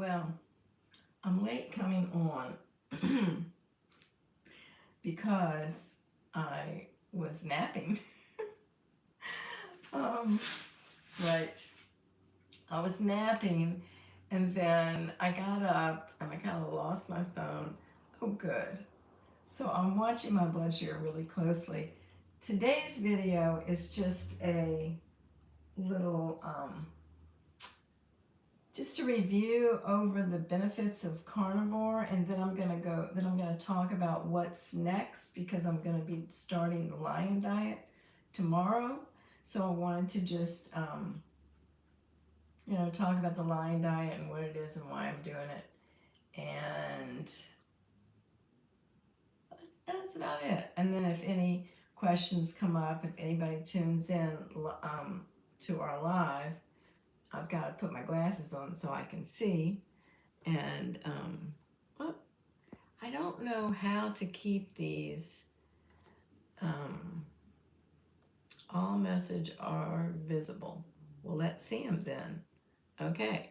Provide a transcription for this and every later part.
Well, I'm late coming on because I was napping. um, right. I was napping and then I got up and I kind of lost my phone. Oh, good. So I'm watching my blood sugar really closely. Today's video is just a little just to review over the benefits of carnivore, and then I'm going to talk about what's next because I'm going to be starting the lion diet tomorrow. So I wanted to just talk about the lion diet and what it is and why I'm doing it, and that's about it. And then if any questions come up, if anybody tunes in to our live, I've got to put my glasses on so I can see. And well, I don't know how to keep these all message are visible. Well, let's see them then. Okay.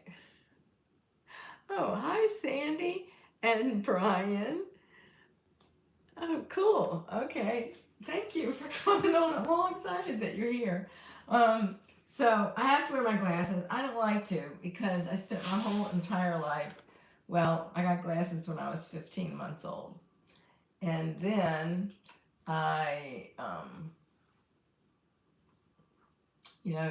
Oh, hi, Sandy and Brian. Oh, cool. Okay. Thank you for coming on. I'm all excited that you're here. Um, so I have to wear my glasses. I don't like to because I spent my whole entire life. Well, I got glasses when I was 15 months old. And then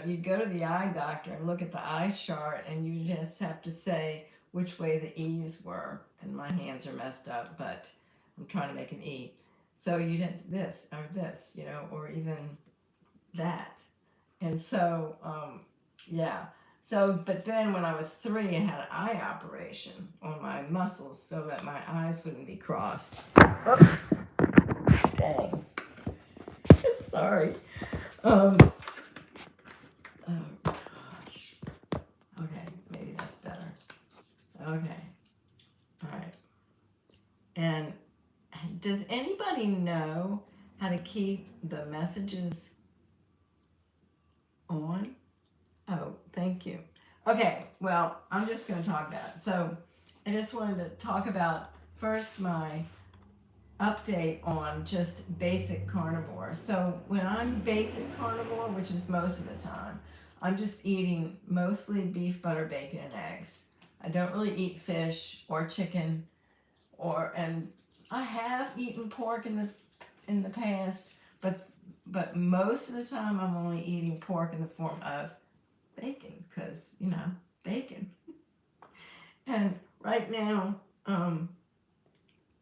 you'd go to the eye doctor and look at the eye chart, and you just have to say which way the E's were. And my hands are messed up, but I'm trying to make an E. So you'd have this or this, or even that. And so, yeah. So, but then when I was 3, I had an eye operation on my muscles so that my eyes wouldn't be crossed. Oops. Dang. Sorry. Um, oh gosh. Okay, maybe that's better. Okay. All right. And does anybody know how to keep the messages on? Oh, thank you. Okay, well, I'm just going to talk about it. So I just wanted to talk about first my update on just basic carnivore. So when I'm basic carnivore, which is most of the time, I'm just eating mostly beef, butter, bacon, and eggs. I don't really eat fish or chicken, and I have eaten pork in the past, but most of the time I'm only eating pork in the form of bacon because bacon. And right now,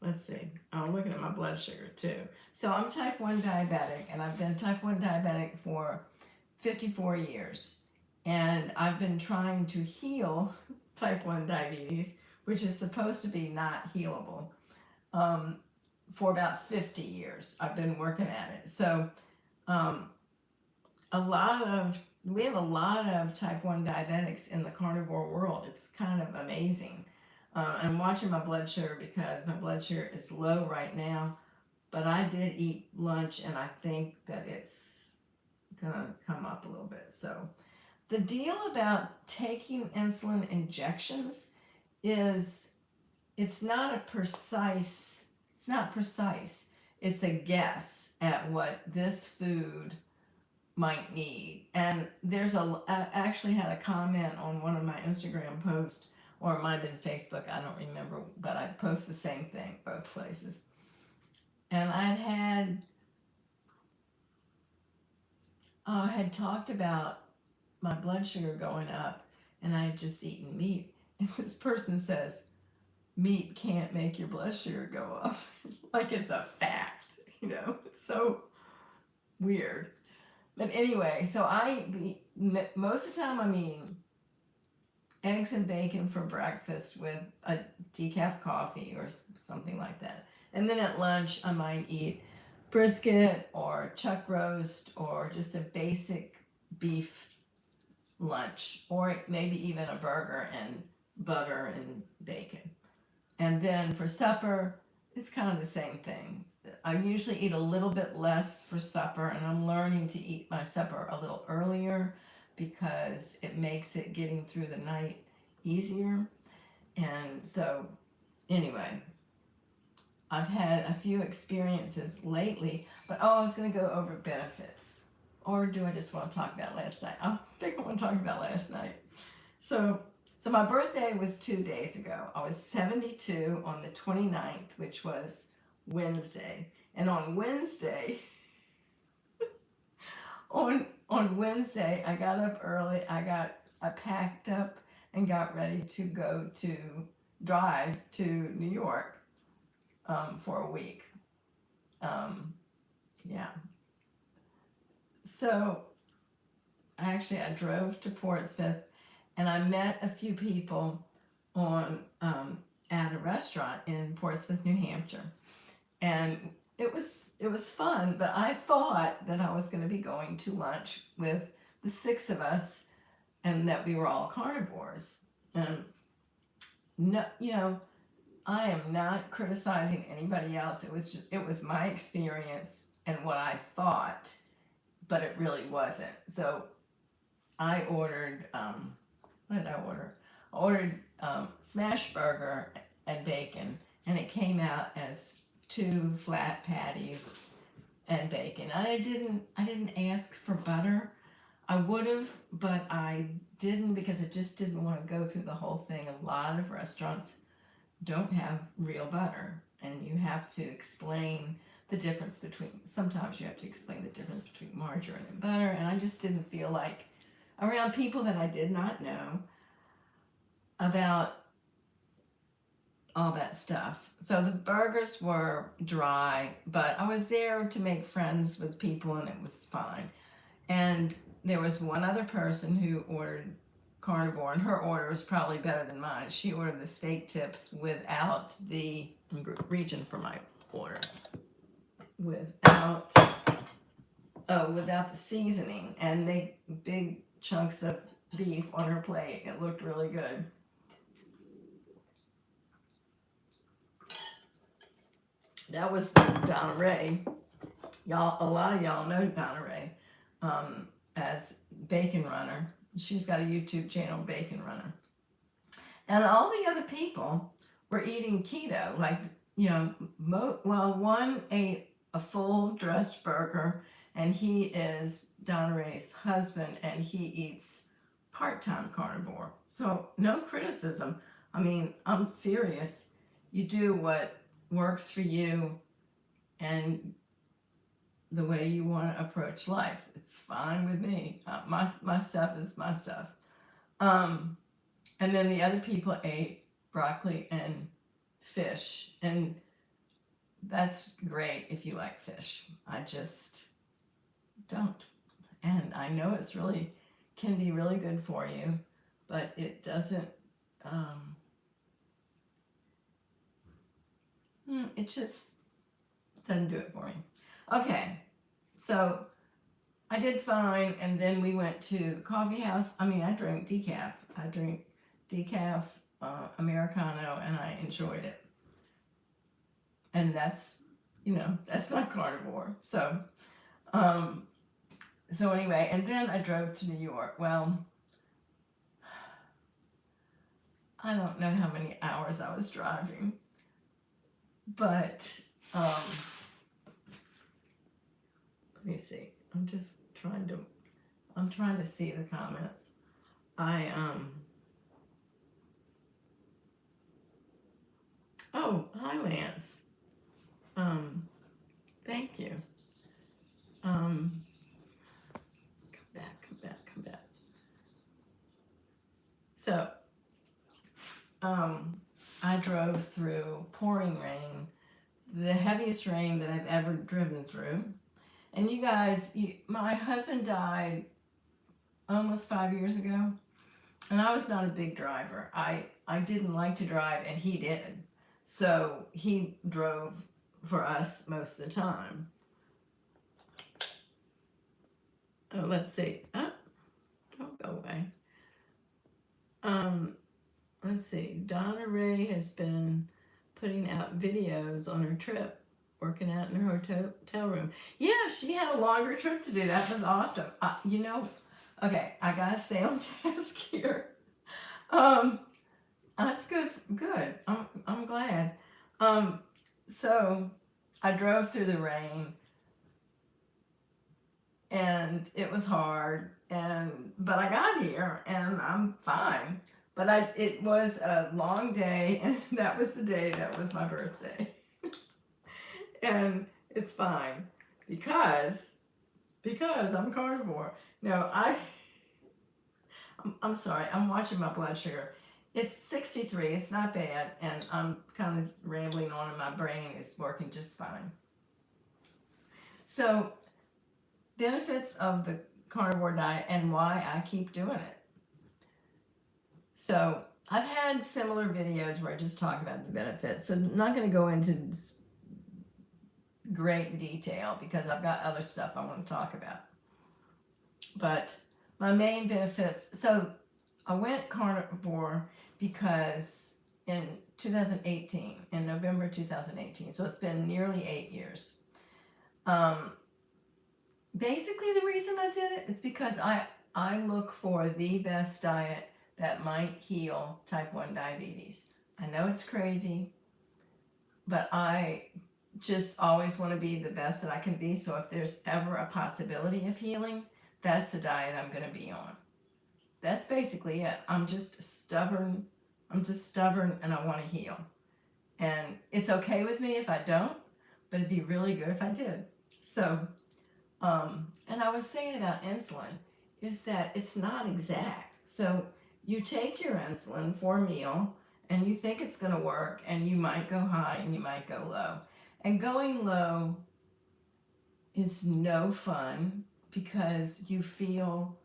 let's see, I'm looking at my blood sugar too. So I'm type 1 diabetic, and I've been type 1 diabetic for 54 years. And I've been trying to heal type 1 diabetes, which is supposed to be not healable, for about 50 years. I've been working at it. So um, we have a lot of type 1 diabetics in the carnivore world. It's kind of amazing. I'm watching my blood sugar because my blood sugar is low right now, but I did eat lunch and I think that it's gonna come up a little bit. So the deal about taking insulin injections is it's not precise. It's a guess at what this food might need. And I actually had a comment on one of my Instagram posts, or it might have been Facebook, I don't remember, but I post the same thing both places. And had talked about my blood sugar going up, and I had just eaten meat. And this person says, meat can't make your blood sugar go up. Like it's a fact, It's so weird. But anyway, so most of the time I'm eating eggs and bacon for breakfast with a decaf coffee or something like that. And then at lunch, I might eat brisket or chuck roast or just a basic beef lunch, or maybe even a burger and butter and bacon. And then for supper, it's kind of the same thing. I usually eat a little bit less for supper, and I'm learning to eat my supper a little earlier because it makes it getting through the night easier. And so, anyway, I've had a few experiences lately, but I was going to go over benefits. Or do I just want to talk about last night? I think I want to talk about last night. So my birthday was 2 days ago. I was 72 on the 29th, which was Wednesday. And on Wednesday, on Wednesday, I got up early. I packed up and got ready to go to drive to New York for a week. Yeah. So I drove to Portsmouth, and I met a few people on at a restaurant in Portsmouth, New Hampshire, and it was fun. But I thought that I was going to be going to lunch with the six of us, and that we were all carnivores. And no, I am not criticizing anybody else. It was my experience and what I thought, but it really wasn't. So I ordered, what did I order? I ordered smash burger and bacon, and it came out as 2 flat patties and bacon. I didn't ask for butter. I would have, but I didn't because I just didn't want to go through the whole thing. A lot of restaurants don't have real butter, and you have to explain the difference between, sometimes you have to explain the difference between margarine and butter, and I just didn't feel like, around people that I did not know about all that stuff. So the burgers were dry, but I was there to make friends with people, and it was fine. And there was one other person who ordered carnivore, and her order was probably better than mine. She ordered the steak tips without the, I'm reaching for my order, without the seasoning, and they big chunks of beef on her plate. It looked really good. That was Donna Ray. Y'all, a lot of y'all know Donna Ray as Bacon Runner. She's got a YouTube channel, Bacon Runner. And all the other people were eating keto. Like, one ate a full dressed burger, and he is Donna Ray's husband, and he eats part-time carnivore. So no criticism. I mean, I'm serious. You do what works for you and the way you want to approach life. It's fine with me. My stuff is my stuff. And then the other people ate broccoli and fish, and that's great if you like fish. I just don't. And I know it's really, can be really good for you, but it doesn't, it just doesn't do it for me. Okay, so I did fine, and then we went to the coffee house. I mean, I drink decaf. I drink decaf Americano, and I enjoyed it. And that's, that's not carnivore. So, anyway, and then I drove to New York. Well, I don't know how many hours I was driving, but let me see. I'm trying to see the comments. Oh, hi Lance. Thank you. Come back. So, I drove through pouring rain, the heaviest rain that I've ever driven through. And you guys, my husband died almost 5 years ago, and I was not a big driver. I didn't like to drive, and he did. So he drove for us most of the time. Oh, let's see. Don't go away. Let's see. Donna Ray has been putting out videos on her trip, working out in her hotel room. Yeah, she had a longer trip to do. That was awesome. Okay, I gotta stay on task here. That's good. Good. I'm glad. Um, so I drove through the rain, and it was hard, but I got here and I'm fine. But it was a long day, and that was the day that was my birthday. And it's fine because I'm carnivore. No, I'm sorry. I'm watching my blood sugar. It's 63. It's not bad, and I'm kind of rambling on, and my brain is working just fine. So, benefits of the carnivore diet and why I keep doing it. So, I've had similar videos where I just talk about the benefits. So, I'm not going to go into great detail because I've got other stuff I want to talk about. But my main benefits, so I went carnivore because in 2018, in November 2018, so it's been nearly 8 years. Basically, the reason I did it is because I look for the best diet that might heal type 1 diabetes. I know it's crazy, but I just always want to be the best that I can be. So if there's ever a possibility of healing, that's the diet I'm going to be on. That's basically it. I'm just stubborn and I want to heal. And it's okay with me if I don't, but it'd be really good if I did. So, and I was saying about insulin is that it's not exact. So you take your insulin for a meal and you think it's going to work, and you might go high and you might go low. And going low is no fun because you feel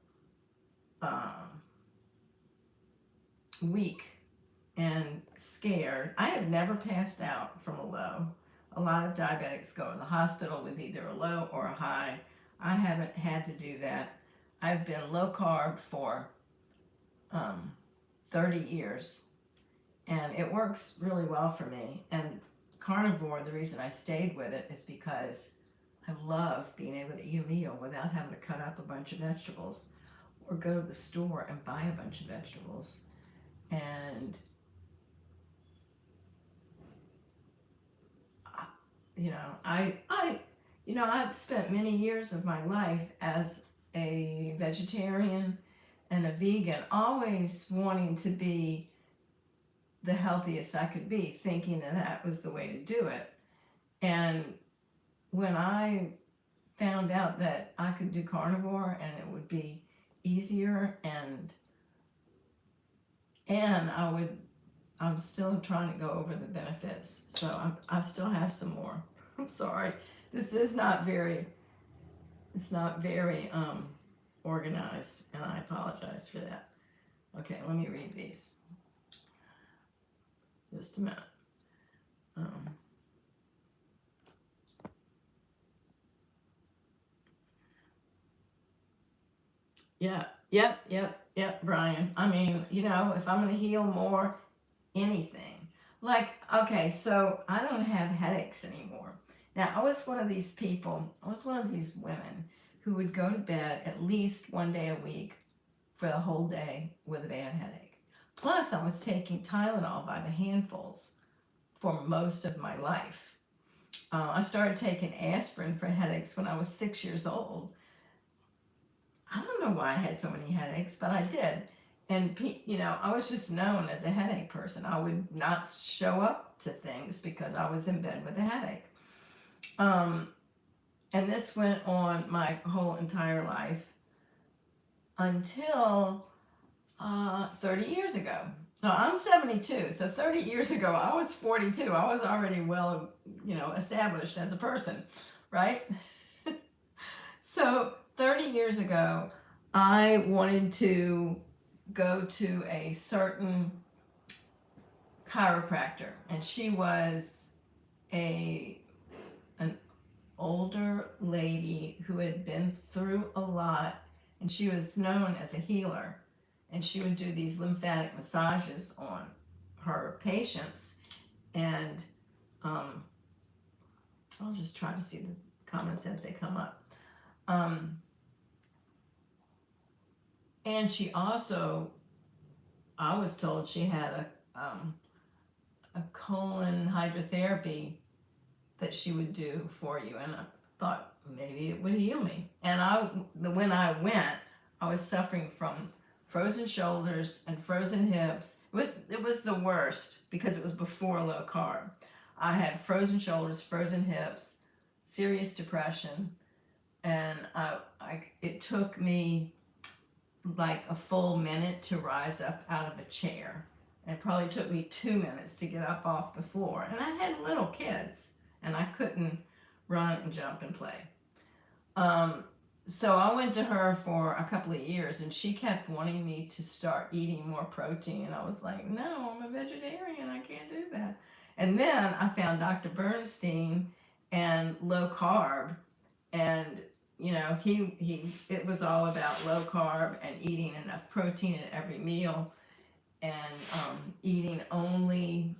weak and scared. I have never passed out from a low. A lot of diabetics go to the hospital with either a low or a high. I haven't had to do that. I've been low carb for 30 years, and it works really well for me. And carnivore, the reason I stayed with it is because I love being able to eat a meal without having to cut up a bunch of vegetables or go to the store and buy a bunch of vegetables. And I've spent many years of my life as a vegetarian and a vegan, always wanting to be the healthiest I could be, thinking that that was the way to do it. And when I found out that I could do carnivore and it would be easier, and I'm still trying to go over the benefits, so I still have some more. I'm sorry, this is not very, it's not very organized, and I apologize for that. Okay, let me read these. Just a minute. Yep, Brian. I mean, if I'm going to heal more, anything. Like, okay, so I don't have headaches anymore. Now, I was one of these women who would go to bed at least one day a week for the whole day with a bad headache. Plus, I was taking Tylenol by the handfuls for most of my life. I started taking aspirin for headaches when I was 6 years old. I don't know why I had so many headaches, but I did. And, I was just known as a headache person. I would not show up to things because I was in bed with a headache. And this went on my whole entire life until 30 years ago. No, I'm 72, so 30 years ago, I was 42. I was already well, established as a person, right? So 30 years ago, I wanted to go to a certain chiropractor, and she was an older lady who had been through a lot, and she was known as a healer, and she would do these lymphatic massages on her patients. And I'll just try to see the comments as they come up. And she also, I was told she had a colon hydrotherapy that she would do for you, and I thought maybe it would heal me. And when I went, I was suffering from frozen shoulders and frozen hips. It was the worst because it was before low carb. I had frozen shoulders, frozen hips, serious depression, and it took me like a full minute to rise up out of a chair. And it probably took me 2 minutes to get up off the floor. And I had little kids, and I couldn't run and jump and play. Um, so I went to her for a couple of years, and she kept wanting me to start eating more protein. And I was like, no, I'm a vegetarian. I can't do that. And then I found Dr. Bernstein and low carb, and it was all about low carb and eating enough protein at every meal, and eating only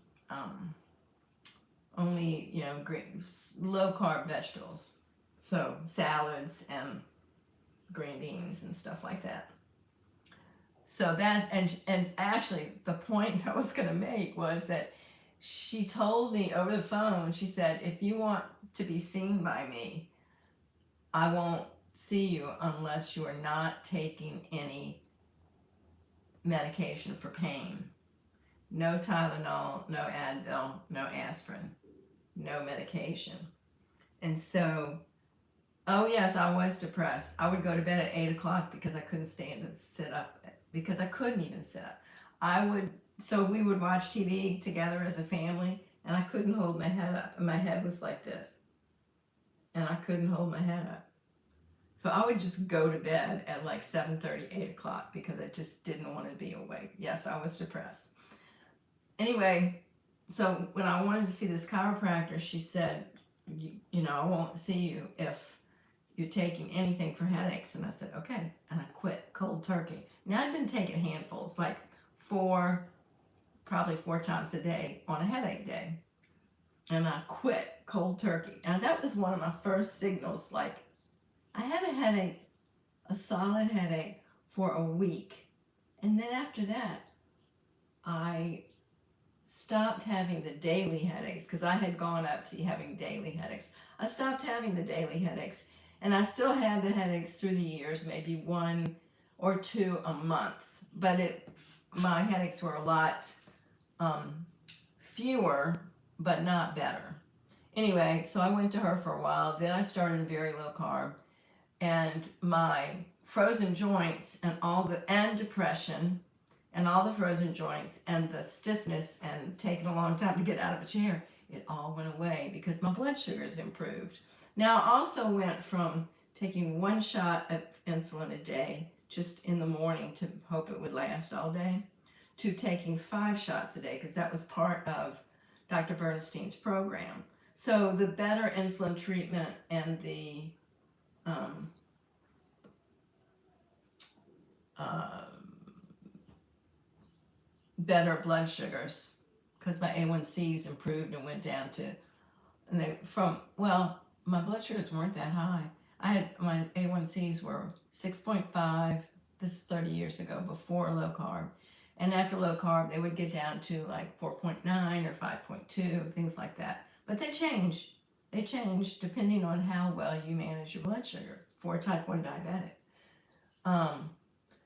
green, low carb vegetables, so salads and green beans and stuff like that. So that, and actually the point I was going to make was that she told me over the phone, she said, if you want to be seen by me, I won't see you unless you are not taking any medication for pain. No Tylenol, no Advil, no aspirin, no medication. And so, oh yes, I was depressed. I would go to bed at 8 o'clock because I couldn't stand and sit up, because I couldn't even sit up. So we would watch TV together as a family, and I couldn't hold my head up. And my head was like this, and I couldn't hold my head up. So I would just go to bed at like 7:30, 8 o'clock because I just didn't want to be awake. Yes, I was depressed. Anyway, so when I wanted to see this chiropractor, she said, I won't see you if you're taking anything for headaches. And I said, okay. And I quit cold turkey. Now I'd been taking handfuls, like probably 4 times a day on a headache day. And I quit cold turkey. And that was one of my first signals, like, I had a headache, a solid headache, for a week. And then after that, I stopped having the daily headaches because I had gone up to having daily headaches. I stopped having the daily headaches, and I still had the headaches through the years, maybe 1 or 2 a month. But my headaches were a lot fewer, but not better. Anyway, so I went to her for a while. Then I started very low carb, and my frozen joints and depression and all the frozen joints and the stiffness and taking a long time to get out of a chair, it all went away because my blood sugars improved. Now I also went from taking 1 shot of insulin a day just in the morning to hope it would last all day, to taking 5 shots a day because that was part of Dr. Bernstein's program. So the better insulin treatment and the better blood sugars, because my A1Cs improved and went down to, my blood sugars weren't that high. My A1Cs were 6.5, this is 30 years ago, before low carb. And after low carb, they would get down to like 4.9 or 5.2, things like that. But they change. They change depending on how well you manage your blood sugars for a type 1 diabetic.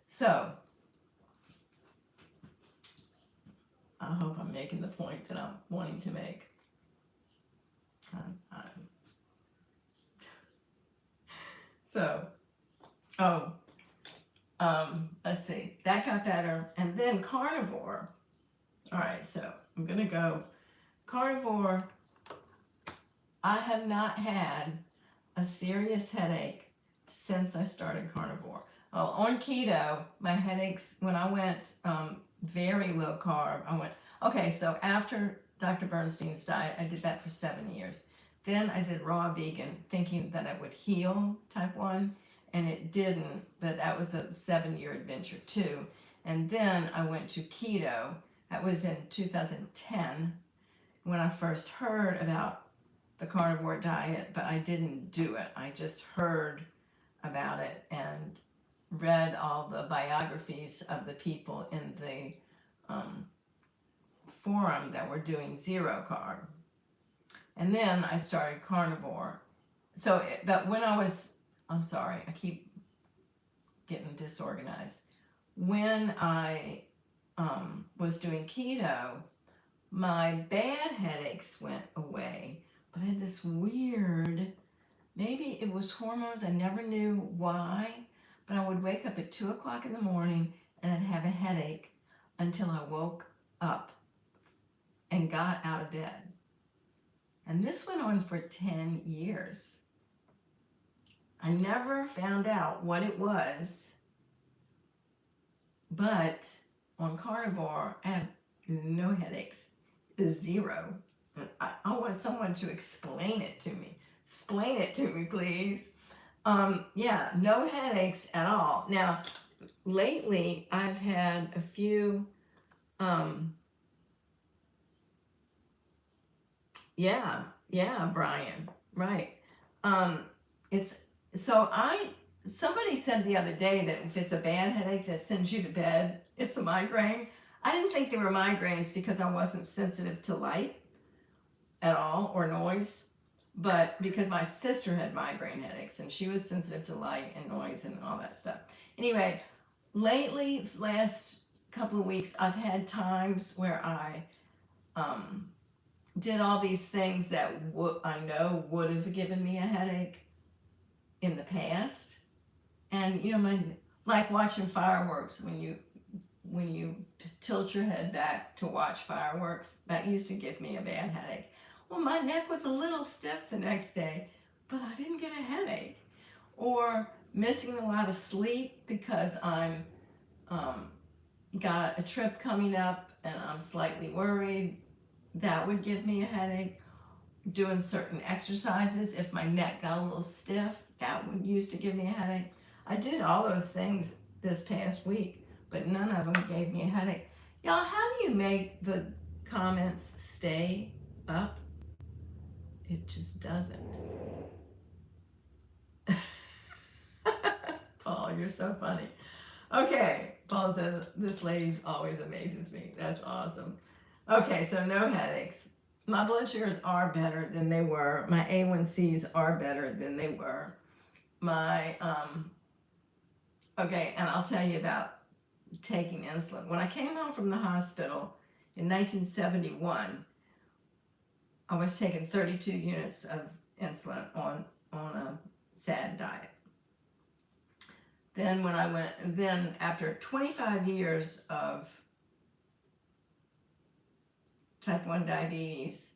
So, I hope I'm making the point that I'm wanting to make. Let's see. That got better. And then carnivore. All right, so I'm going to go carnivore. I have not had a serious headache since I started carnivore. On keto, my headaches, when I went very low carb, okay, so after Dr. Bernstein's diet, I did that for 7 years. Then I did raw vegan, thinking that it would heal type 1, and it didn't, but that was a 7-year adventure too. And then I went to keto. That was in 2010 when I first heard about the carnivore diet, but I didn't do it. I just heard about it and read all the biographies of the people in the forum that were doing zero carb. And then I started carnivore. So, but when I'm sorry, I keep getting disorganized. When I was doing keto, my bad headaches went away, but I had this weird, maybe it was hormones, I never knew why, but I would wake up at 2 o'clock in the morning and I'd have a headache until I woke up and got out of bed. And this went on for 10 years. I never found out what it was, but on carnivore, I have no headaches, zero. I want someone to explain it to me. Explain it to me, please. Yeah, no headaches at all. Now, lately, I've had a few, yeah, Brian, right. It's, so somebody said the other day that if it's a bad headache that sends you to bed, it's a migraine. I didn't think they were migraines because I wasn't sensitive to light at all or noise, but because my sister had migraine headaches and she was sensitive to light and noise and all that stuff. Anyway, lately, last couple of weeks, I've had times where I did all these things that I know would have given me a headache in the past. And you know, like watching fireworks, when you tilt your head back to watch fireworks, that used to give me a bad headache. Well, my neck was a little stiff the next day, but I didn't get a headache. Or missing a lot of sleep because I'm got a trip coming up and I'm slightly worried, that would give me a headache. Doing certain exercises, if my neck got a little stiff, that would used to give me a headache. I did all those things this past week, but none of them gave me a headache. Y'all, how do you make the comments stay up? It just doesn't. Paul, you're so funny. Okay, Paul says, this lady always amazes me. That's awesome. Okay, so no headaches. My blood sugars are better than they were. My A1Cs are better than they were. My, okay, and I'll tell you about taking insulin. When I came home from the hospital in 1971, I was taking 32 units of insulin on a SAD diet. Then after 25 years of type 1 diabetes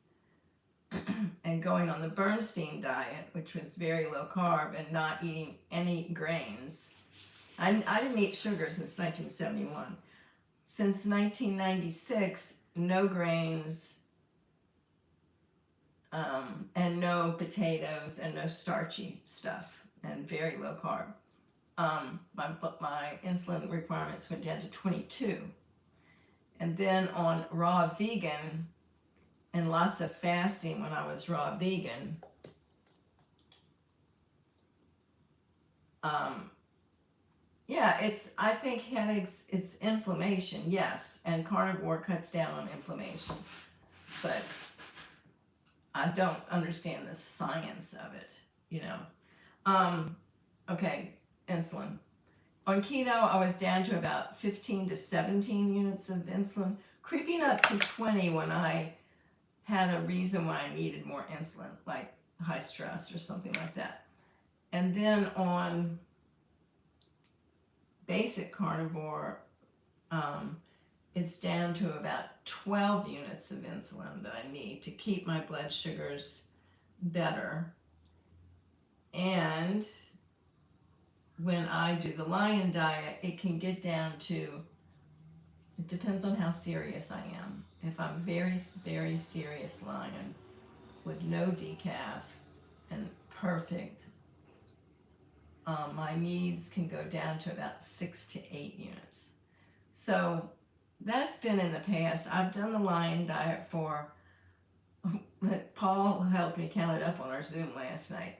and going on the Bernstein diet, which was very low carb and not eating any grains. I didn't eat sugar since 1971. Since 1996, no grains, and no potatoes and no starchy stuff and very low carb. My insulin requirements went down to 22. And then on raw vegan and lots of fasting when I was raw vegan, I think headaches, it's inflammation, yes, and carnivore cuts down on inflammation, but I don't understand the science of it, you know. Okay, insulin. On keto, I was down to about 15 to 17 units of insulin, creeping up to 20 when I had a reason why I needed more insulin, like high stress or something like that. And then on basic carnivore, it's down to about 12 units of insulin that I need to keep my blood sugars better. And when I do the Lion diet, it can get down to, it depends on how serious I am. If I'm very, very serious Lion with no decaf and perfect, my needs can go down to about 6 to 8 units. So that's been in the past. I've done the Lion diet for, Paul helped me count it up on our Zoom last night,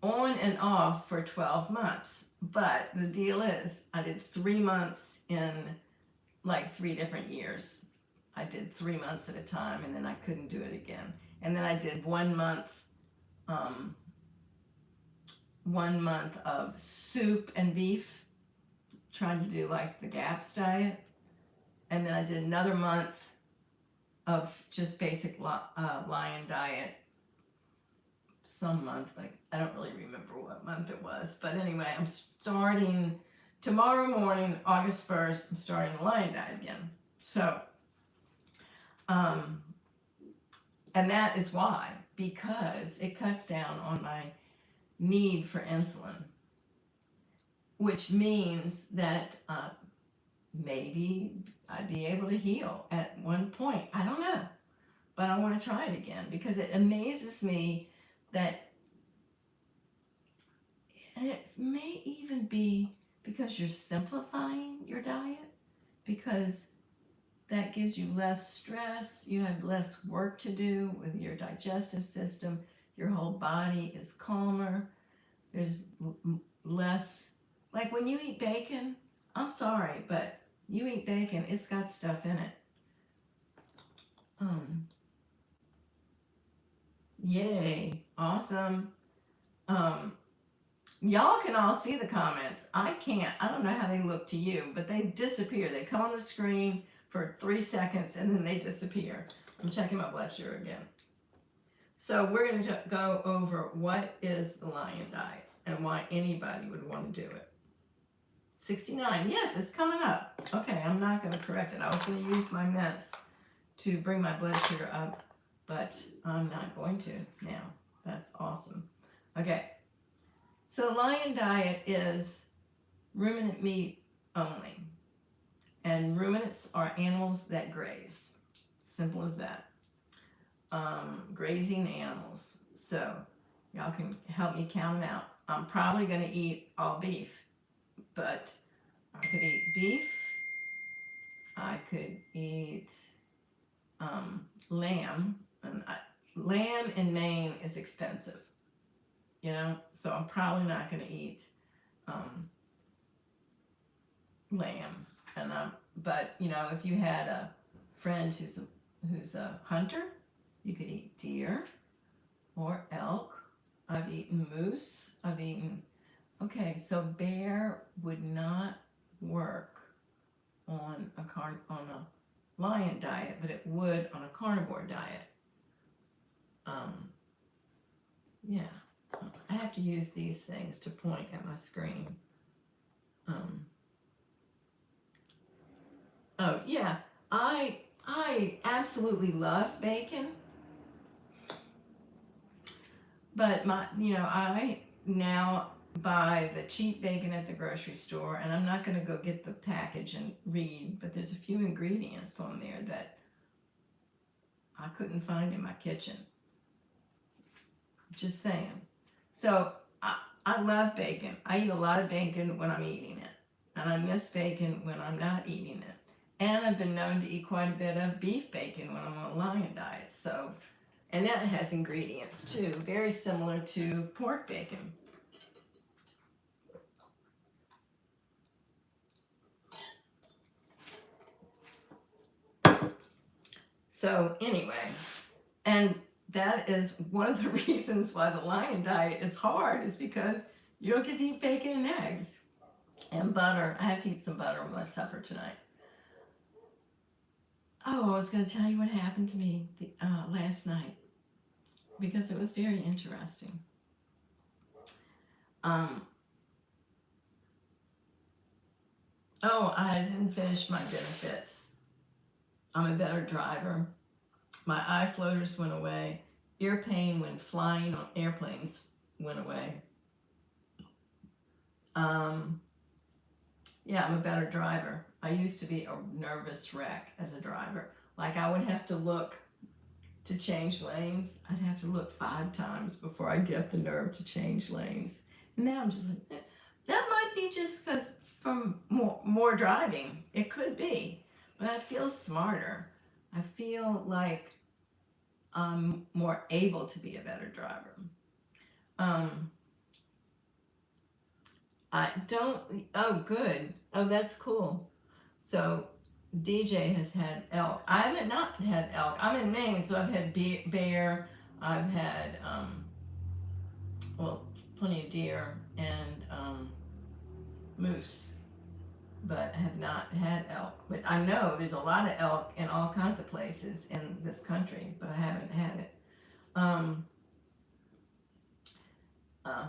on and off for 12 months. But the deal is, I did 3 months in like 3 different years, I did 3 months at a time, and then I couldn't do it again. And then I did 1 month, 1 month of soup and beef, trying to do like the GAPS diet. And then I did another month of just basic lion diet, some month, but I don't really remember what month it was. But anyway, I'm starting tomorrow morning, August 1st, I'm starting the lion diet again. So, and that is why, because it cuts down on my need for insulin, which means that maybe I'd be able to heal at one point. I don't know, but I want to try it again because it amazes me that, and it may even be because you're simplifying your diet, because that gives you less stress, you have less work to do with your digestive system, your whole body is calmer, there's less, like when you eat bacon, I'm sorry, but you eat bacon, it's got stuff in it. Yay, awesome. Y'all can all see the comments. I can't. I don't know how they look to you, but they disappear. They come on the screen for 3 seconds and then they disappear. I'm checking my blood sugar again. So we're going to go over what is the lion diet and why anybody would want to do it. 69. Yes, it's coming up. Okay, I'm not going to correct it. I was going to use my meds to bring my blood sugar up, but I'm not going to now. That's awesome. Okay. So lion diet is ruminant meat only. And ruminants are animals that graze. Simple as that. Grazing animals. So y'all can help me count them out. I'm probably going to eat all beef, but I could eat beef. I could eat lamb. And lamb in Maine is expensive, you know, so I'm probably not going to eat lamb. And but you know, if you had a friend who's a hunter, you could eat deer or elk. I've eaten moose. I've eaten. Okay, so bear would not work on a lion diet, but it would on a carnivore diet. Yeah, I have to use these things to point at my screen. Oh yeah, I absolutely love bacon, but I now buy the cheap bacon at the grocery store, and I'm not going to go get the package and read, but there's a few ingredients on there that I couldn't find in my kitchen. Just saying. So I love bacon. I eat a lot of bacon when I'm eating it, and I miss bacon when I'm not eating it. And I've been known to eat quite a bit of beef bacon when I'm on a lion diet. So, and that has ingredients too, very similar to pork bacon. So anyway, and that is one of the reasons why the lion diet is hard, is because you don't get to eat bacon and eggs and butter. I have to eat some butter with my supper tonight. Oh, I was going to tell you what happened to me last night, because it was very interesting. Oh, I didn't finish my benefits. I'm a better driver. My eye floaters went away. Ear pain when flying on airplanes went away. Yeah, I'm a better driver. I used to be a nervous wreck as a driver. Like I would have to look to change lanes. I'd have to look 5 times before I get the nerve to change lanes. And now I'm just like, that might be just because from more driving. It could be. But I feel smarter. I feel like I'm more able to be a better driver. I don't, oh, good. Oh, that's cool. So DJ has had elk. I haven't not had elk. I'm in Maine, so I've had bear. I've had well, plenty of deer and moose, but I have not had elk. But I know there's a lot of elk in all kinds of places in this country, but I haven't had it. Um, uh,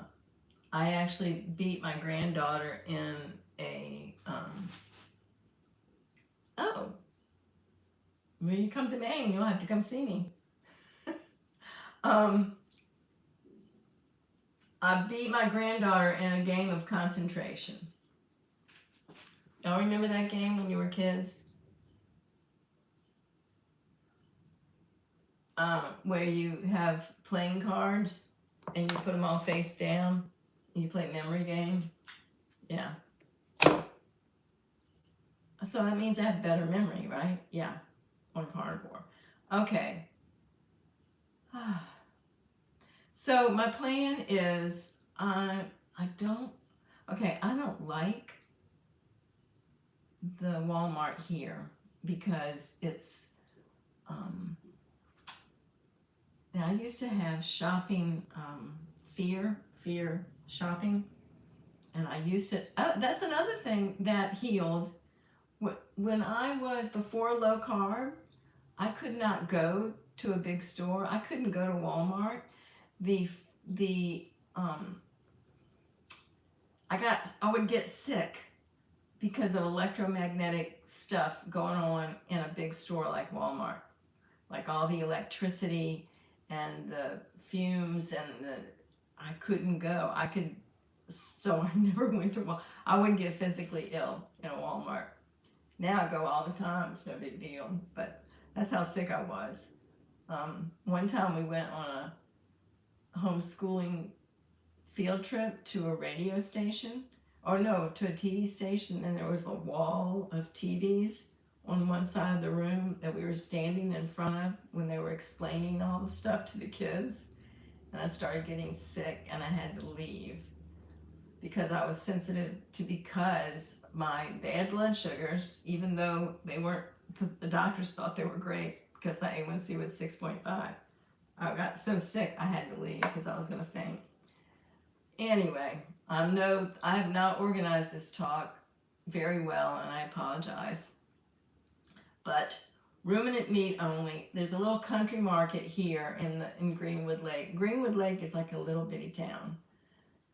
I actually beat my granddaughter in a oh, when you come to Maine, you'll have to come see me. um, I beat my granddaughter in a game of concentration. Y'all remember that game when you were kids? Where you have playing cards and you put them all face down and you play memory game? Yeah. So that means I have better memory, right? Yeah, on carnivore. Okay. So my plan is I don't I don't like the Walmart here because it's I used to have shopping fear shopping, and I used to. Oh, that's another thing that healed. When I was before low carb, I could not go to a big store. I couldn't go to Walmart. The I would get sick because of electromagnetic stuff going on in a big store like Walmart, like all the electricity and the fumes and the I couldn't go. So I never went to Walmart. I wouldn't get physically ill in a Walmart. Now I go all the time. It's no big deal. But that's how sick I was. One time we went on a homeschooling field trip to a radio station, or no, to a TV station, and there was a wall of TVs on one side of the room that we were standing in front of when they were explaining all the stuff to the kids. And I started getting sick and I had to leave because I was sensitive to because my bad blood sugars, even though they weren't, because the doctors thought they were great because my A1C was 6.5. I got so sick I had to leave because I was going to faint. Anyway, I have not organized this talk very well, and I apologize. But ruminant meat only. There's a little country market here in Greenwood Lake. Greenwood Lake is like a little bitty town,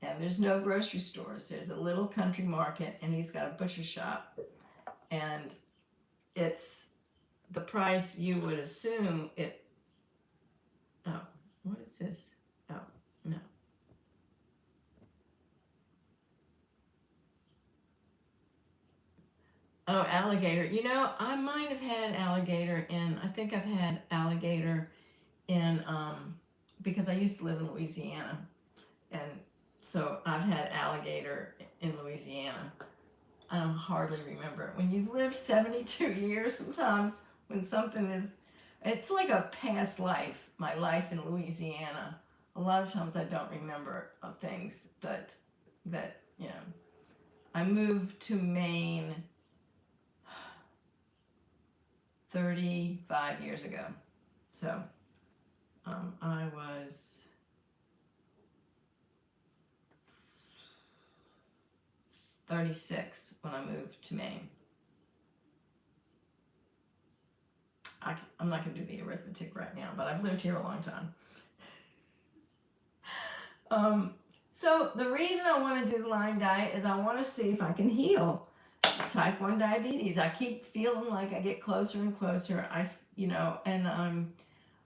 and there's no grocery stores. There's a little country market, and he's got a butcher shop, and it's the price you would assume it. Oh, what is this? Oh, no. Oh, alligator. I might have had alligator I think I've had alligator in, because I used to live in Louisiana. And so I've had alligator in Louisiana. I don't hardly remember. When you've lived 72 years, sometimes when something is, it's like a past life, my life in Louisiana. A lot of times I don't remember of things, but I moved to Maine 35 years ago. So I was 36 when I moved to Maine. I'm not going to do the arithmetic right now, but I've lived here a long time. So the reason I want to do the Lyme diet is I want to see if I can heal type 1 diabetes. I keep feeling like I get closer and closer. And I'm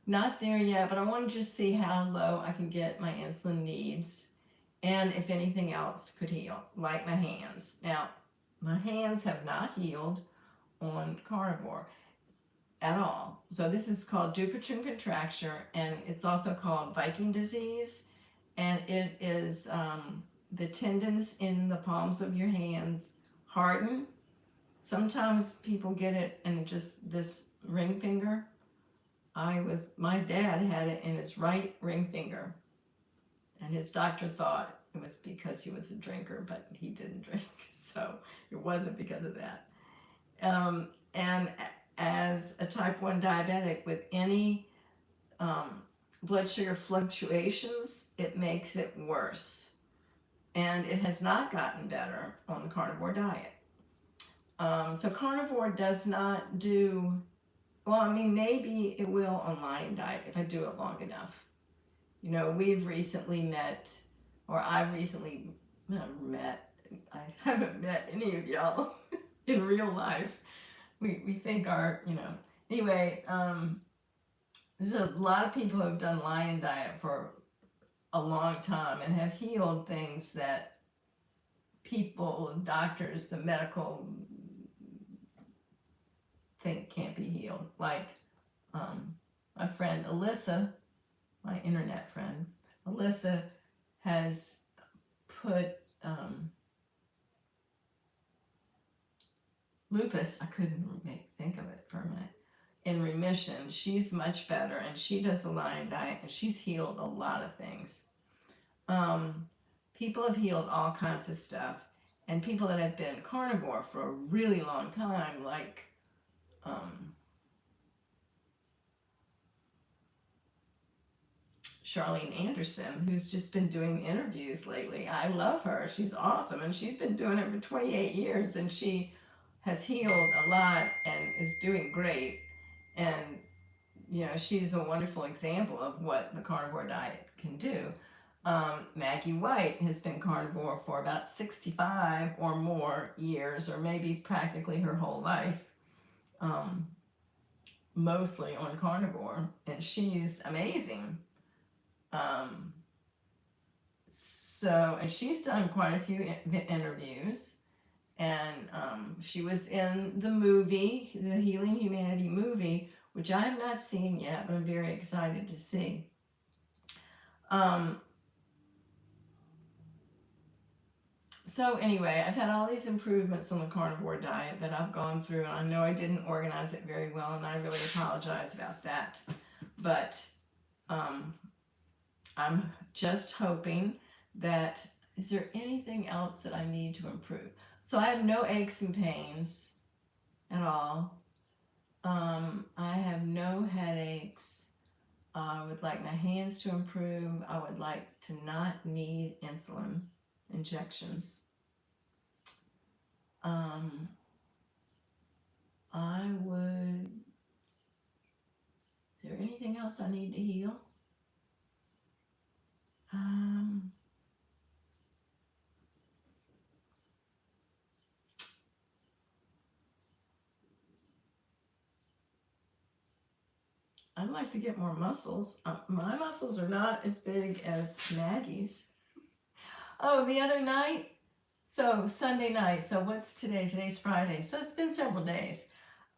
not there yet, but I want to just see how low I can get my insulin needs and if anything else could heal, like my hands. Now, my hands have not healed on carnivore at all. So this is called Dupuytren contracture, and it's also called Viking disease. And it is the tendons in the palms of your hands harden. Sometimes people get it in just this ring finger. My dad had it in his right ring finger, and his doctor thought it was because he was a drinker, but he didn't drink, so it wasn't because of that. And as a type 1 diabetic with any blood sugar fluctuations, it makes it worse. And it has not gotten better on the carnivore diet. So carnivore does not do, well, I mean, maybe it will on Lion Diet if I do it long enough. You know, we've recently met, or I've recently met, I haven't met any of y'all in real life. We think our, you know, anyway, there's a lot of people who have done Lion Diet for a long time and have healed things that people, doctors, the medical think can't be healed. Like my friend Alyssa, my internet friend, Alyssa has put lupus, I couldn't think of it for a minute, in remission. She's much better, and she does the Lion Diet, and she's healed a lot of things. People have healed all kinds of stuff, and people that have been carnivore for a really long time, like Charlene Anderson, who's just been doing interviews lately. I love her. She's awesome, and she's been doing it for 28 years, and she has healed a lot and is doing great. And you know, she's a wonderful example of what the carnivore diet can do. Maggie White has been carnivore for about 65 or more years, or maybe practically her whole life, mostly on carnivore, and she's amazing. Um, and she's done quite a few interviews, and she was in the movie, the Healing Humanity movie, which I have not seen yet, but I'm very excited to see. So anyway, I've had all these improvements on the carnivore diet that I've gone through, and I know I didn't organize it very well, and I really apologize about that. But I'm just hoping that, is there anything else that I need to improve? So I have no aches and pains at all. I have no headaches. I would like my hands to improve. I would like to not need insulin injections. I would, is there anything else I need to heal? I'd like to get more muscles. My muscles are not as big as Maggie's. Oh, the other night, so Sunday night, so what's today? Today's Friday, so it's been several days.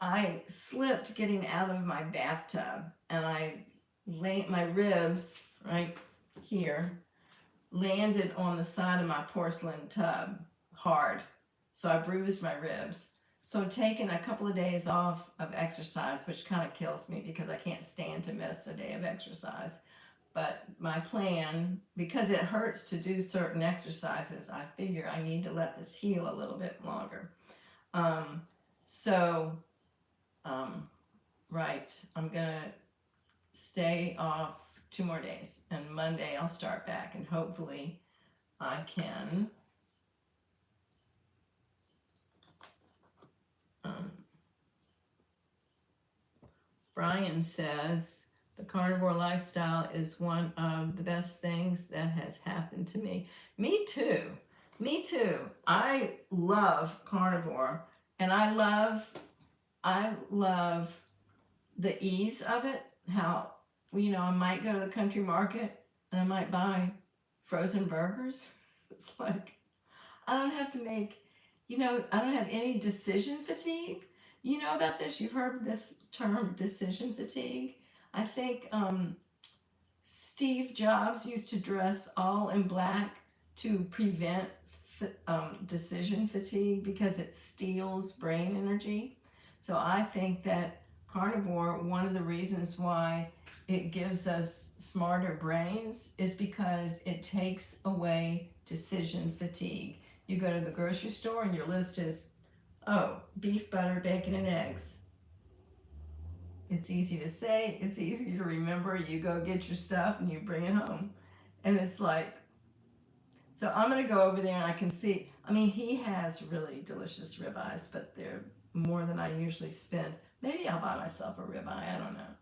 I slipped getting out of my bathtub, and my ribs right here landed on the side of my porcelain tub hard, so I bruised my ribs. So taking a couple of days off of exercise, which kind of kills me because I can't stand to miss a day of exercise. But my plan, because it hurts to do certain exercises, I figure I need to let this heal a little bit longer. Right, I'm gonna stay off 2 more days, and Monday I'll start back, and hopefully I can Brian says the carnivore lifestyle is one of the best things that has happened to me. Me too. Me too. I love carnivore, and I love the ease of it. How, you know, I might go to the country market and I might buy frozen burgers. It's like I don't have to make, you know, I don't have any decision fatigue. You know about this? You've heard this term, decision fatigue. I think Steve Jobs used to dress all in black to prevent decision fatigue because it steals brain energy. So I think that carnivore, one of the reasons why it gives us smarter brains is because it takes away decision fatigue. You go to the grocery store and your list is Oh, beef, butter, bacon, and eggs. It's easy to say, it's easy to remember. You go get your stuff and you bring it home. And it's like, so I'm going to go over there and I can see, I mean, he has really delicious ribeyes, but they're more than I usually spend. Maybe I'll buy myself a ribeye. I don't know.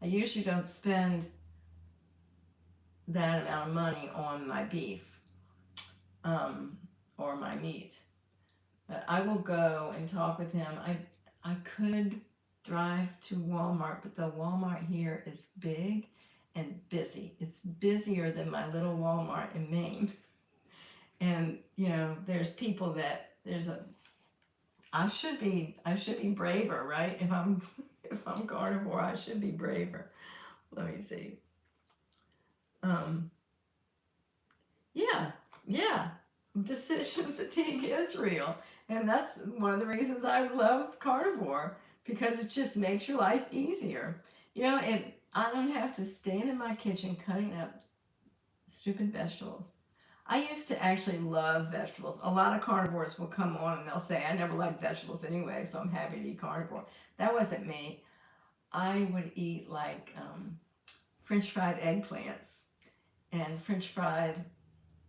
I usually don't spend that amount of money on my beef um, or my meat. But I will go and talk with him. I could drive to Walmart, but the Walmart here is big and busy. It's busier than my little Walmart in Maine. And you know, there's people that there's a I should be braver, right? If I'm if I'm carnivore, I should be braver. Let me see. Um, yeah, yeah. Decision fatigue is real. And that's one of the reasons I love carnivore because it just makes your life easier. You know, I don't have to stand in my kitchen cutting up stupid vegetables. I used to actually love vegetables. A lot of carnivores will come on and they'll say, I never liked vegetables anyway, so I'm happy to eat carnivore. That wasn't me. I would eat like French fried eggplants and French fried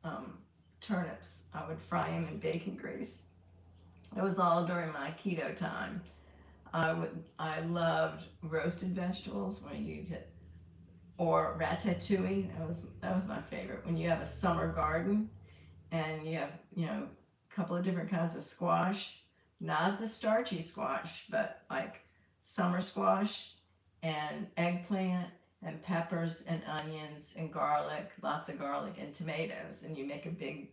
um, turnips. I would fry them in bacon grease. It was all during my keto time. I loved roasted vegetables when you did, or ratatouille. That was my favorite. When you have a summer garden and you have a couple of different kinds of squash, not the starchy squash, but like summer squash and eggplant and peppers and onions and garlic, lots of garlic and tomatoes, and you make a big.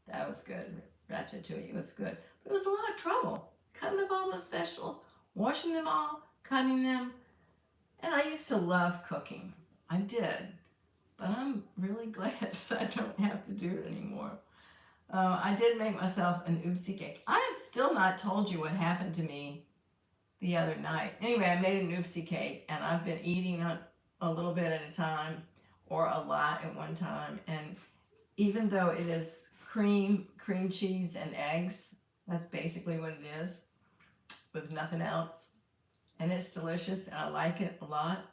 That was good. Ratatouille was good. But it was a lot of trouble cutting up all those vegetables, washing them all, cutting them. And I used to love cooking. I did. But I'm really glad that I don't have to do it anymore. I did make myself an oopsie cake. I have still not told you what happened to me the other night. Anyway, I made an oopsie cake and I've been eating it a little bit at a time or a lot at one time. And even though it is cream cheese, and eggs, that's basically what it is, with nothing else. And it's delicious, and I like it a lot.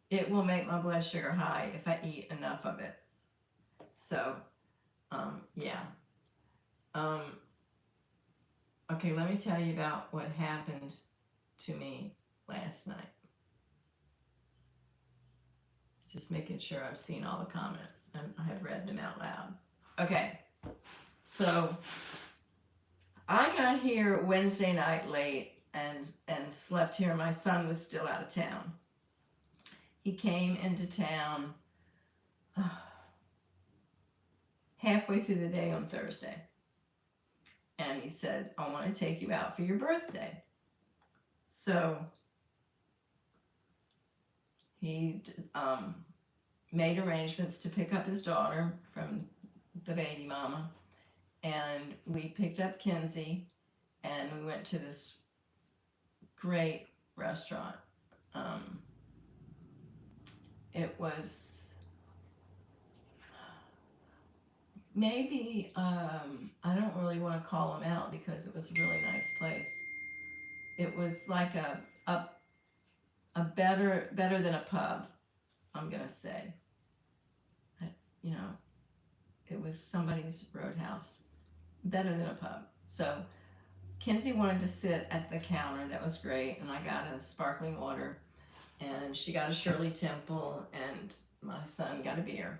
It will make my blood sugar high if I eat enough of it. So, yeah. Um, okay, let me tell you about what happened to me last night. Just making sure I've seen all the comments and I have read them out loud. Okay, so I got here Wednesday night late and slept here. My son was still out of town. He came into town halfway through the day on Thursday, and he said, I want to take you out for your birthday. So he made arrangements to pick up his daughter from the baby mama, and we picked up Kinsey, and we went to this great restaurant. It was maybe I don't really want to call them out because it was a really nice place. It was like a better than a pub. I'm gonna say, you know, it was somebody's roadhouse, better than a pub. So Kinsey wanted to sit at the counter. That was great, and I got a sparkling water, and she got a Shirley Temple, and my son got a beer.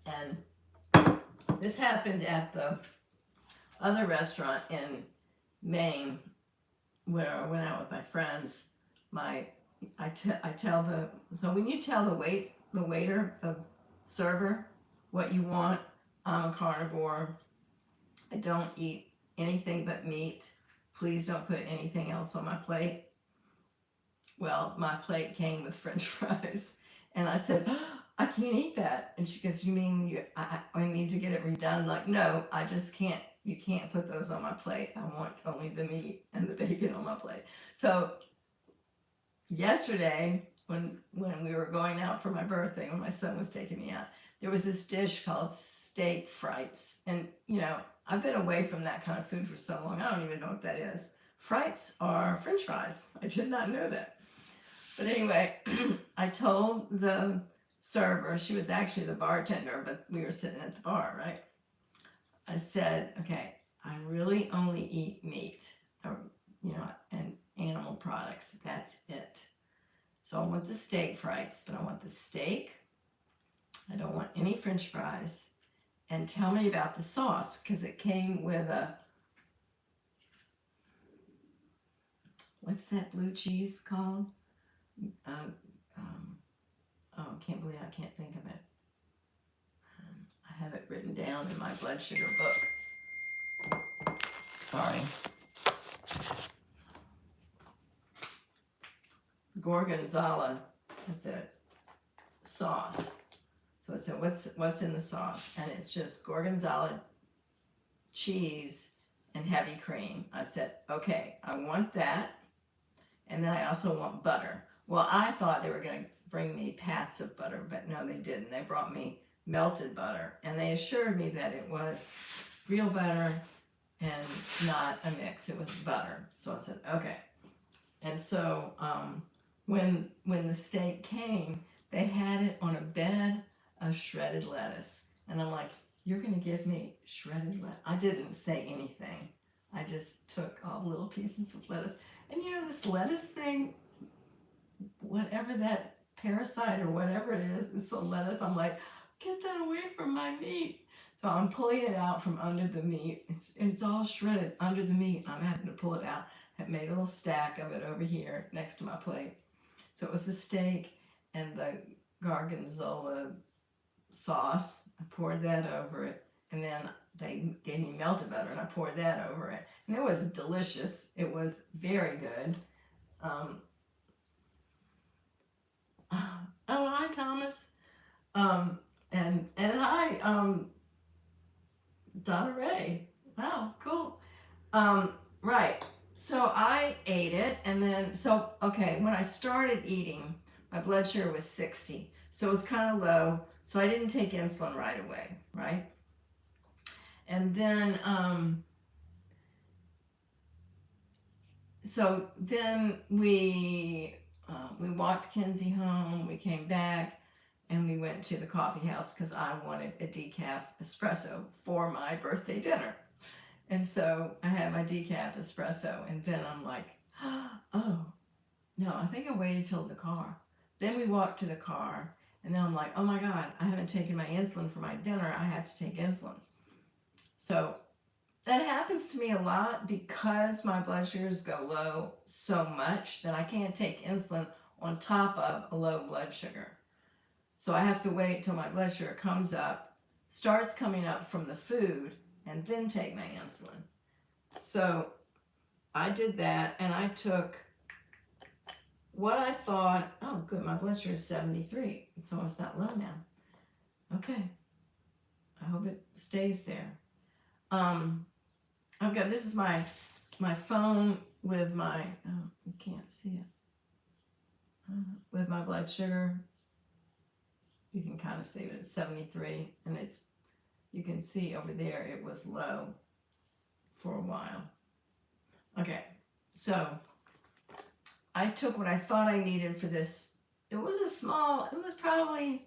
And this happened at the other restaurant in Maine where I went out with my friends. I tell so when you tell the waiter, the server, what you want, I'm a carnivore. I don't eat anything but meat. Please don't put anything else on my plate. Well, my plate came with French fries, and I said, I can't eat that. And she goes, you mean I need to get it redone? I'm like, no, I just can't. You can't put those on my plate. I want only the meat and the bacon on my plate. So yesterday, when we were going out for my birthday, when my son was taking me out, there was this dish called steak frites. And, you know, I've been away from that kind of food for so long, I don't even know what that is. Frites are French fries. I did not know that. But anyway, I told the server, she was actually the bartender, but we were sitting at the bar, right? I said, okay, I really only eat meat, or, you know, and animal products. That's it. So I want the steak frites, but I want the steak. I don't want any French fries. And tell me about the sauce, because it came with a, what's that blue cheese called? Uh, um, oh, I can't believe I can't think of it. I have it written down in my blood sugar book. Sorry. Gorgonzola. That's it. Sauce. So I said, what's in the sauce? And it's just gorgonzola, cheese, and heavy cream. I said, okay, I want that. And then I also want butter. Well, I thought they were going to bring me pats of butter, but no, they didn't. They brought me melted butter. And they assured me that it was real butter and not a mix. It was butter. So I said, okay. And so when the steak came, they had it on a bed of shredded lettuce. And I'm like, you're going to give me shredded lettuce? I didn't say anything. I just took all the little pieces of lettuce. And you know, this lettuce thing, whatever that parasite or whatever it is on lettuce. I'm like, get that away from my meat. So I'm pulling it out from under the meat. It's all shredded under the meat. I'm having to pull it out. I made a little stack of it over here next to my plate. So it was the steak and the gorgonzola sauce. I poured that over it. And then they gave me melted butter and I poured that over it. And it was delicious. It was very good. Oh, hi, Thomas. And hi, Donna Ray. Wow, cool. Right. So I ate it, and then okay. When I started eating, my blood sugar was 60, so it was kind of low. So I didn't take insulin right away, right? And then so then we walked Kenzie home. We came back, and we went to the coffee house because I wanted a decaf espresso for my birthday dinner. And so I had my decaf espresso, and then I'm like, oh, no, I think I waited till the car. Then we walked to the car, and then I'm like, oh my God, I haven't taken my insulin for my dinner. I have to take insulin. So that happens to me a lot because my blood sugars go low so much that I can't take insulin on top of a low blood sugar. So I have to wait till my blood sugar comes up, starts coming up from the food, and then take my insulin. So I did that, and I took what I thought, oh good, my blood sugar is 73, so it's not low now. Okay, I hope it stays there. I've got, this is my phone with my, oh, you can't see it, with my blood sugar. You can kind of see it, it's 73, and it's, you can see over there it was low for a while. Okay, so I took what I thought I needed for this. It was a small, it was probably,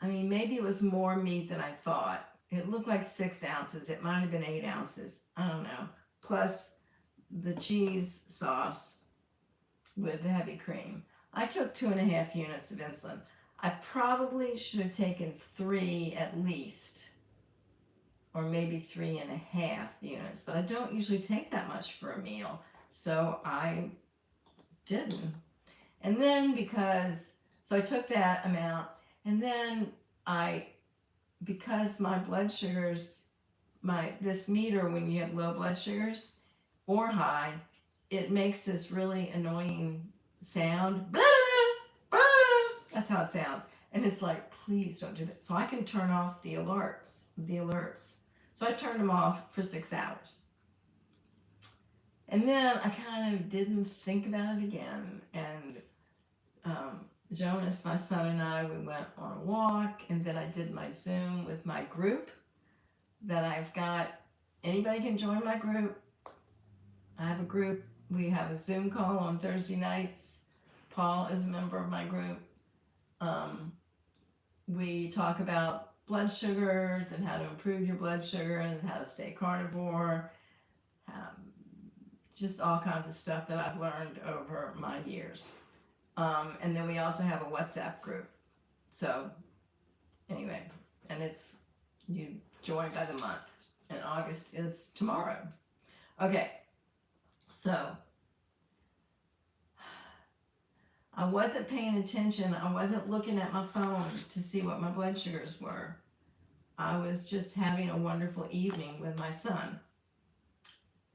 I mean, maybe it was more meat than I thought. It looked like 6 ounces. It might have been 8 ounces. I don't know. Plus the cheese sauce with the heavy cream. I took 2.5 units of insulin. I probably should have taken 3 at least, or maybe 3.5 units, but I don't usually take that much for a meal, so I didn't. And then so I took that amount, and then because my blood sugars, this meter, when you have low blood sugars or high, it makes this really annoying sound. Blah, blah, blah. That's how it sounds. And it's like, please don't do that. So I can turn off the alerts. So I turned them off for 6 hours. And then I kind of didn't think about it again. And Jonas, my son, and I, we went on a walk, and then I did my Zoom with my group that I've got. Anybody can join my group. I have a group. We have a Zoom call on Thursday nights. Paul is a member of my group. Um, we talk about blood sugars and how to improve your blood sugar and how to stay carnivore. Um, just all kinds of stuff that I've learned over my years. And then we also have a WhatsApp group. So anyway, and it's you join by the month, and August is tomorrow. Okay, so I wasn't paying attention. I wasn't looking at my phone to see what my blood sugars were. I was just having a wonderful evening with my son.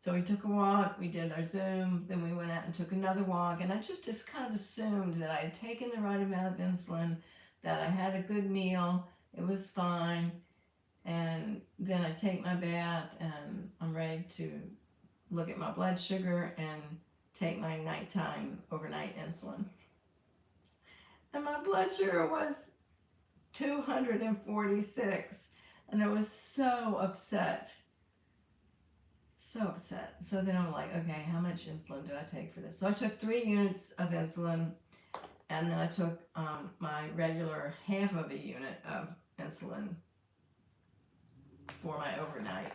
So we took a walk, we did our Zoom, then we went out and took another walk, and I just kind of assumed that I had taken the right amount of insulin, that I had a good meal, it was fine, and then I take my bath and I'm ready to look at my blood sugar and take my nighttime overnight insulin. And my blood sugar was 246, and I was so upset. So upset. So then I'm like, okay, how much insulin do I take for this? So I took 3 units of insulin, and then I took my regular half of a unit of insulin for my overnight,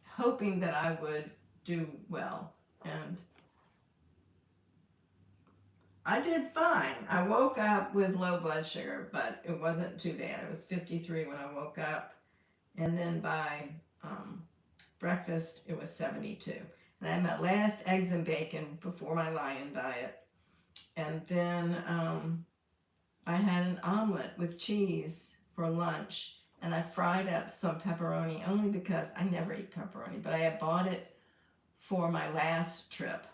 hoping that I would do well. And I did fine. I woke up with low blood sugar, but it wasn't too bad. It was 53 when I woke up, and then by breakfast it was 72. And I had my last eggs and bacon before my lion diet, and then I had an omelet with cheese for lunch, and I fried up some pepperoni only because I never eat pepperoni, but I had bought it for my last trip.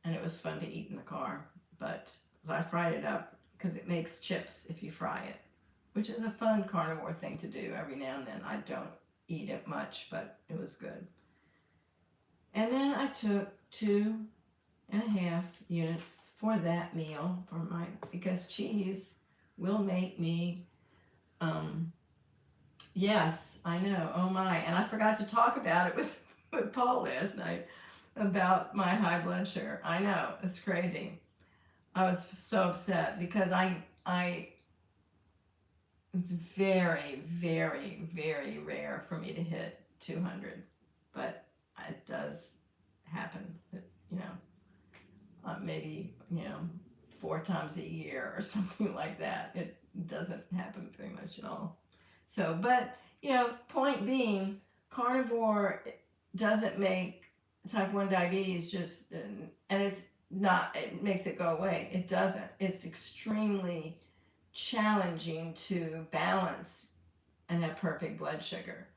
And it was fun to eat in the car. But so I fried it up because it makes chips if you fry it, which is a fun carnivore thing to do every now and then. I don't eat it much, but it was good. And then I took 2.5 units for that meal because cheese will make me yes, I know, oh my. And I forgot to talk about it with Paul last night about my high blood sugar. I know, it's crazy. I was so upset because it's very, very, very rare for me to hit 200, but it does happen, maybe, 4 times a year or something like that. It doesn't happen very much at all. So, but, point being, carnivore doesn't make type 1 diabetes just, and it's not, it makes it go away. It doesn't. It's extremely challenging to balance and have perfect blood sugar.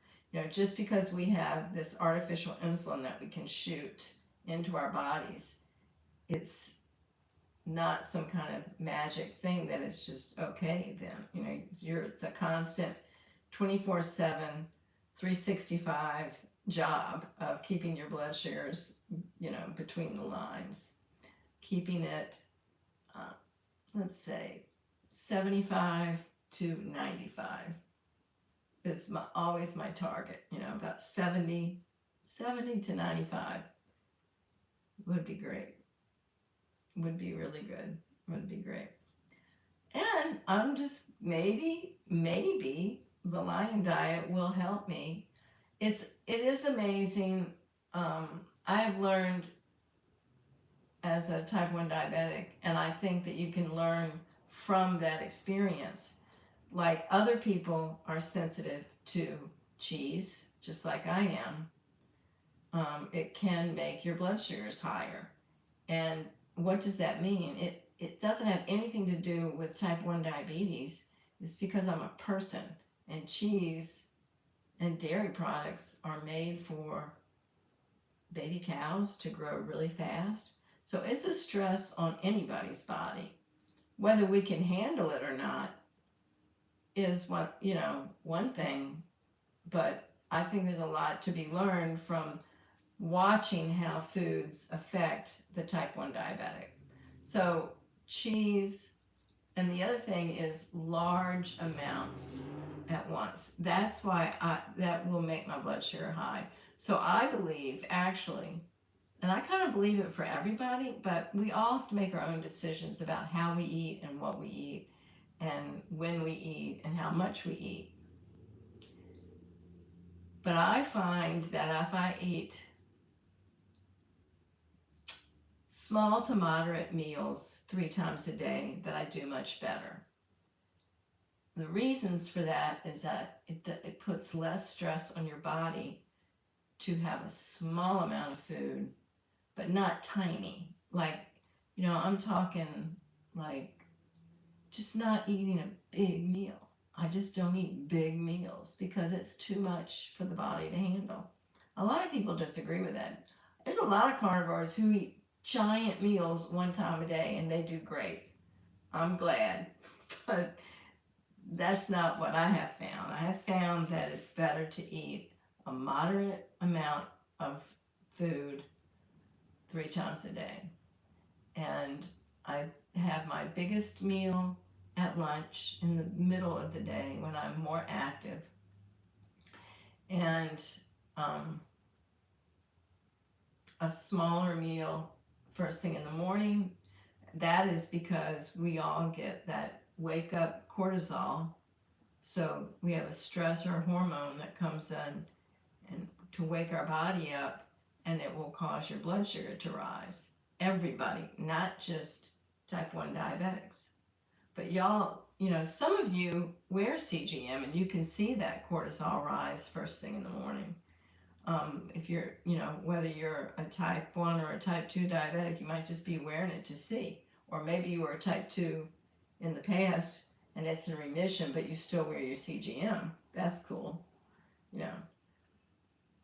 Just because we have this artificial insulin that we can shoot into our bodies, it's not some kind of magic thing that it's just okay then. It's a constant 24/7, 365 job of keeping your blood sugars, between the lines, keeping it, let's say, 75 to 95 is always my target. About 70 to 95 would be great. Would be really good. Would be great. And I'm just maybe the lion diet will help me. It is amazing. I have learned as a type 1 diabetic, and I think that you can learn from that experience. Like, other people are sensitive to cheese, just like I am. It can make your blood sugars higher. And what does that mean? It doesn't have anything to do with type 1 diabetes. It's because I'm a person, and cheese and dairy products are made for baby cows to grow really fast. So it's a stress on anybody's body. Whether we can handle it or not is one thing, but I think there's a lot to be learned from watching how foods affect the type 1 diabetic. So, cheese, and the other thing is large amounts at once. That's why that will make my blood sugar high. So, I believe actually, and I kind of believe it for everybody, but we all have to make our own decisions about how we eat and what we eat and when we eat and how much we eat. But I find that if I eat small to moderate meals 3 times a day, that I do much better. The reasons for that is that it puts less stress on your body to have a small amount of food, but not tiny. Like, I'm talking like just not eating a big meal. I just don't eat big meals because it's too much for the body to handle. A lot of people disagree with that. There's a lot of carnivores who eat giant meals 1 time a day and they do great. I'm glad. But that's not what I have found. I have found that it's better to eat a moderate amount of food 3 times a day. And I have my biggest meal at lunch in the middle of the day when I'm more active. And um, a smaller meal first thing in the morning. That is because we all get that wake up cortisol. So we have a stressor hormone that comes in and to wake our body up, and it will cause your blood sugar to rise. Everybody, not just type 1 diabetics. But y'all, some of you wear CGM and you can see that cortisol rise first thing in the morning. If you're, whether you're a type 1 or a type 2 diabetic, you might just be wearing it to see. Or maybe you were a type 2 in the past and it's in remission, but you still wear your CGM. That's cool, you know.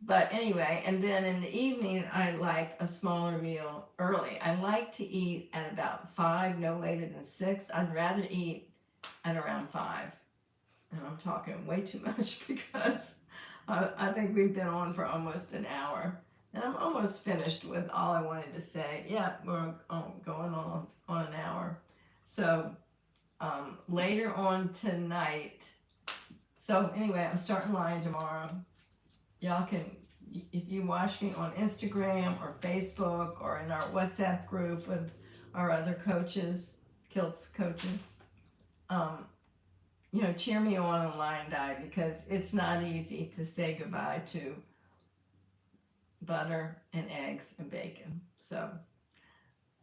But anyway, and then in the evening, I like a smaller meal early. I like to eat at about 5, no later than 6. I'd rather eat at around 5. And I'm talking way too much because I think we've been on for almost an hour. And I'm almost finished with all I wanted to say. Yeah, we're going on an hour. So later on tonight, so anyway, I'm starting Lion tomorrow. Y'all can, if you watch me on Instagram or Facebook or in our WhatsApp group with our other coaches, Kilts coaches, cheer me on Lion Diet because it's not easy to say goodbye to butter and eggs and bacon. So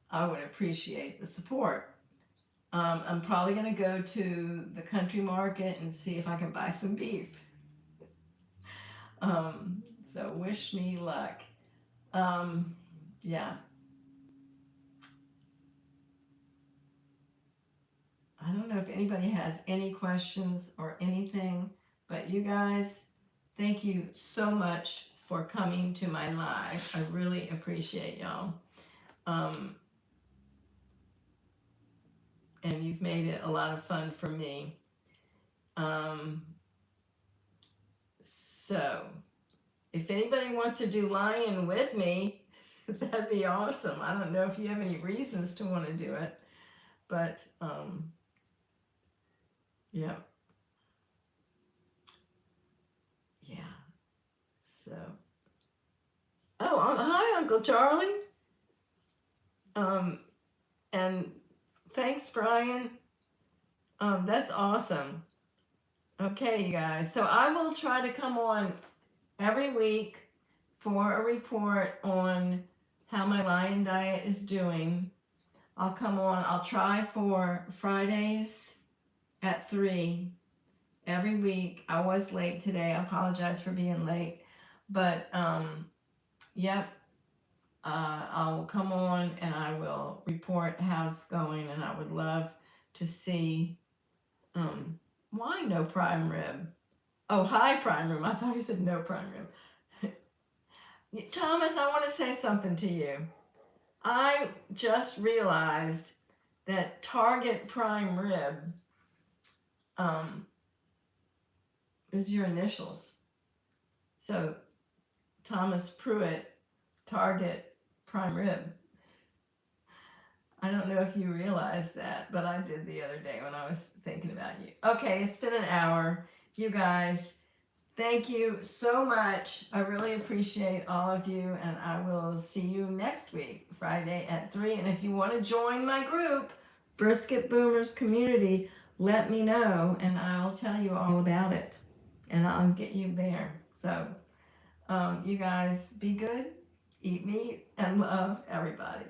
I would appreciate the support. I'm probably going to go to the country market and see if I can buy some beef. So wish me luck. Yeah. I don't know if anybody has any questions or anything, but you guys, thank you so much for coming to my live. I really appreciate y'all. And you've made it a lot of fun for me. So, if anybody wants to do Lion with me, that'd be awesome. I don't know if you have any reasons to want to do it, but yeah. Yeah. So, hi, Uncle Charlie. And thanks, Brian. That's awesome. Okay, you guys. So I will try to come on every week for a report on how my Lion Diet is doing. I'll come on. I'll try for Fridays at 3 every week. I was late today. I apologize for being late. But, yep. I will come on and I will report how it's going, and I would love to see why no prime rib. Oh, hi, prime rib. I thought he said no prime rib. Thomas, I want to say something to you. I just realized that Target prime rib is your initials. So Thomas Pruitt Target prime rib. I don't know if you realize that, but I did the other day when I was thinking about you. Okay, it's been an hour. You guys, thank you so much. I really appreciate all of you, and I will see you next week, Friday at 3. And if you want to join my group, Brisket Boomers Community, let me know, and I'll tell you all about it, and I'll get you there. So, you guys be good, eat meat, and love everybody.